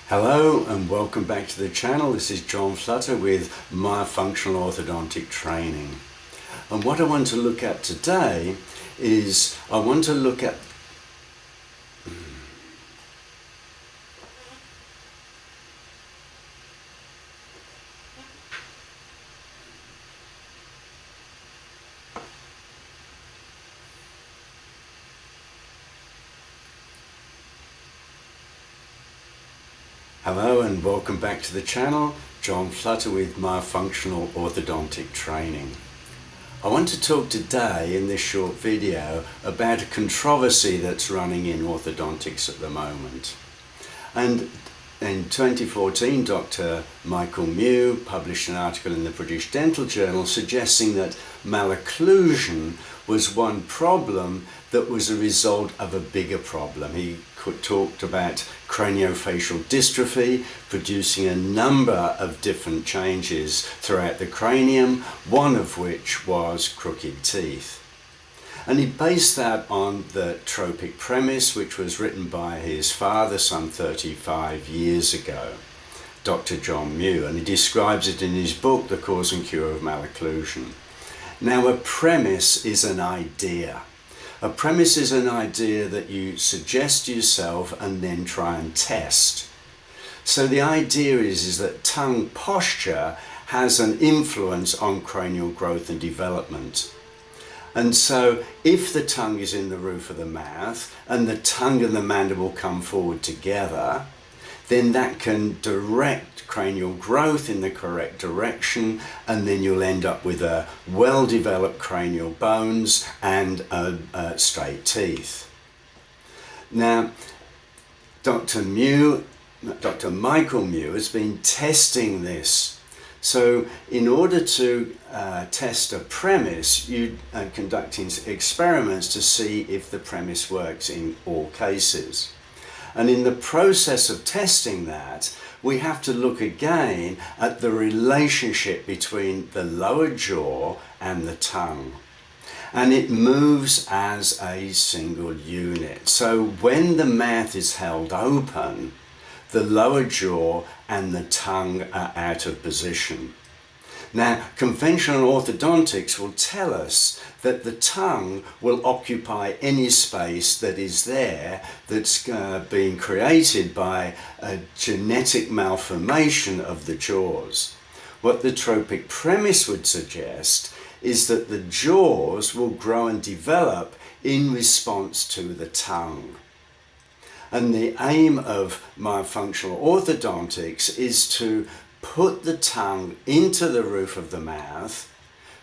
Hello and welcome back to the channel. This is John Flutter with Myofunctional Orthodontic Training. And what I want to look at today is Hello and welcome back to the channel. John Flutter with Myofunctional Orthodontic Training. I want to talk today in this short video about a controversy that's running in orthodontics at the moment. And in 2014, Dr Mew published an article in the British Dental Journal suggesting that malocclusion was one problem that was a result of a bigger problem. He talked about craniofacial dystrophy producing a number of different changes throughout the cranium, one of which was crooked teeth. And he based that on the tropic premise, which was written by his father some 35 years ago, Dr Mew, and he describes it in his book, The Cause and Cure of Malocclusion. Now, a premise is an idea. A premise is an idea that you suggest to yourself and then try and test. So the idea is that tongue posture has an influence on cranial growth and development. And so if the tongue is in the roof of the mouth and the tongue and the mandible come forward together, then that can direct cranial growth in the correct direction, and then you'll end up with a well-developed cranial bones and straight teeth. Now, Dr Mew has been testing this. So in order to test a premise, you conducting experiments to see if the premise works in all cases. And in the process of testing that, we have to look again at the relationship between the lower jaw and the tongue. And it moves as a single unit. So when the mouth is held open, the lower jaw and the tongue are out of position. Now, conventional orthodontics will tell us that the tongue will occupy any space that is there that's being created by a genetic malformation of the jaws. What the tropic premise would suggest is that the jaws will grow and develop in response to the tongue. And the aim of myofunctional orthodontics is to put the tongue into the roof of the mouth,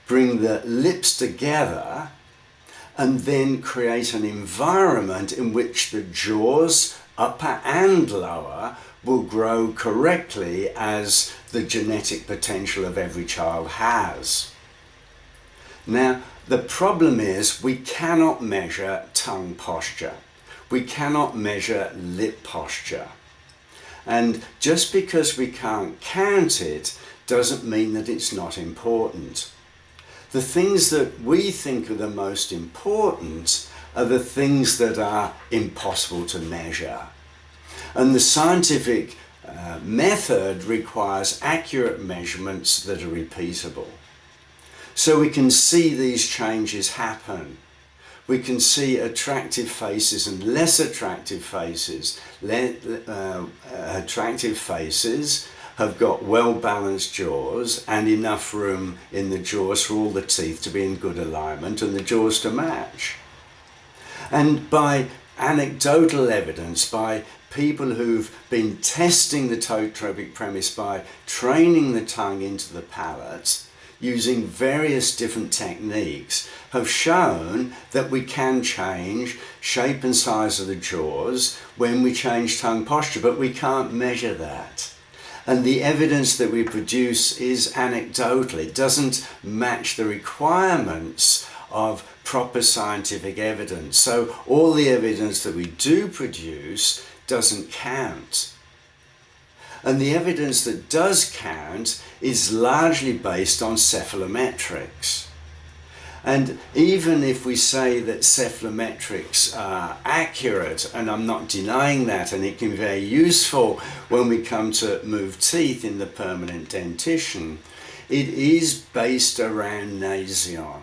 bring the lips together, and then create an environment in which the jaws, upper and lower, will grow correctly as the genetic potential of every child has. Now, the problem is we cannot measure tongue posture. We cannot measure lip posture. And just because we can't count it doesn't mean that it's not important. The things that we think are the most important are the things that are impossible to measure. And the scientific method requires accurate measurements that are repeatable. So we can see these changes happen. We can see attractive faces and less attractive faces. Attractive faces have got well-balanced jaws and enough room in the jaws for all the teeth to be in good alignment and the jaws to match. And by anecdotal evidence, by people who've been testing the tropic premise by training the tongue into the palate, using various different techniques, have shown that we can change shape and size of the jaws when we change tongue posture, but we can't measure that. And the evidence that we produce is anecdotal. It doesn't match the requirements of proper scientific evidence. So all the evidence that we do produce doesn't count. And the evidence that does count is largely based on cephalometrics. And even if we say that cephalometrics are accurate, and I'm not denying that, and it can be very useful when we come to move teeth in the permanent dentition, it is based around nasion.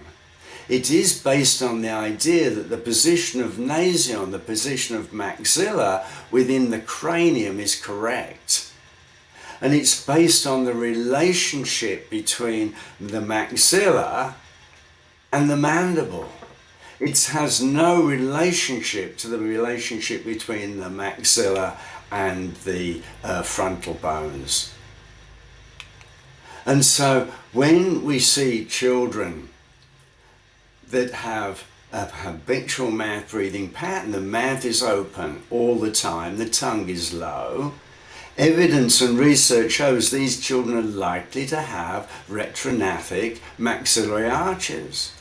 It is based on the idea that the position of nasion, the position of maxilla within the cranium, is correct. And it's based on the relationship between the maxilla and the mandible. It has no relationship to the relationship between the maxilla and the frontal bones. And so when we see children that have a habitual mouth breathing pattern, the mouth is open all the time, the tongue is low, evidence and research shows these children are likely to have retrognathic maxillary arches.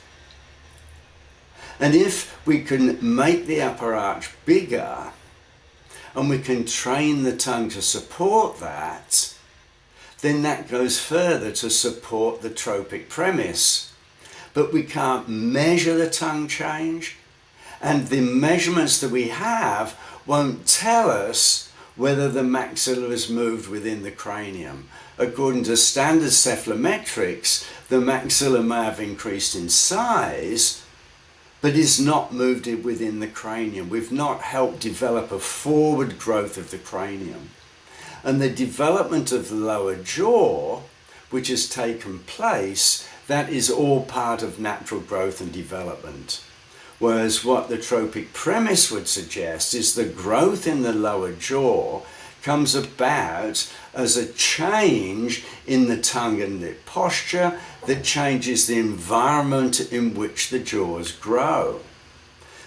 And if we can make the upper arch bigger, and we can train the tongue to support that, then that goes further to support the tropic premise. But we can't measure the tongue change, and the measurements that we have won't tell us whether the maxilla is moved within the cranium. According to standard cephalometrics, the maxilla may have increased in size, but is not moved within the cranium. We've not helped develop a forward growth of the cranium. And the development of the lower jaw, which has taken place, that is all part of natural growth and development. Whereas what the tropic premise would suggest is the growth in the lower jaw comes about as a change in the tongue and lip posture that changes the environment in which the jaws grow.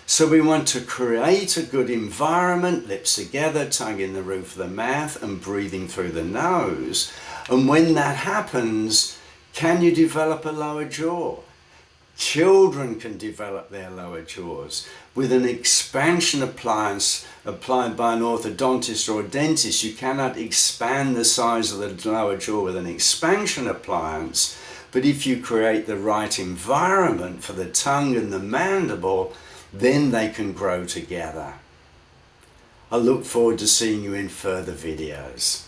So we want to create a good environment, lips together, tongue in the roof of the mouth, and breathing through the nose. And when that happens, can you develop a lower jaw? Children can develop their lower jaws. With an expansion appliance applied by an orthodontist or a dentist, you cannot expand the size of the lower jaw with an expansion appliance. But if you create the right environment for the tongue and the mandible, then they can grow together. I look forward to seeing you in further videos.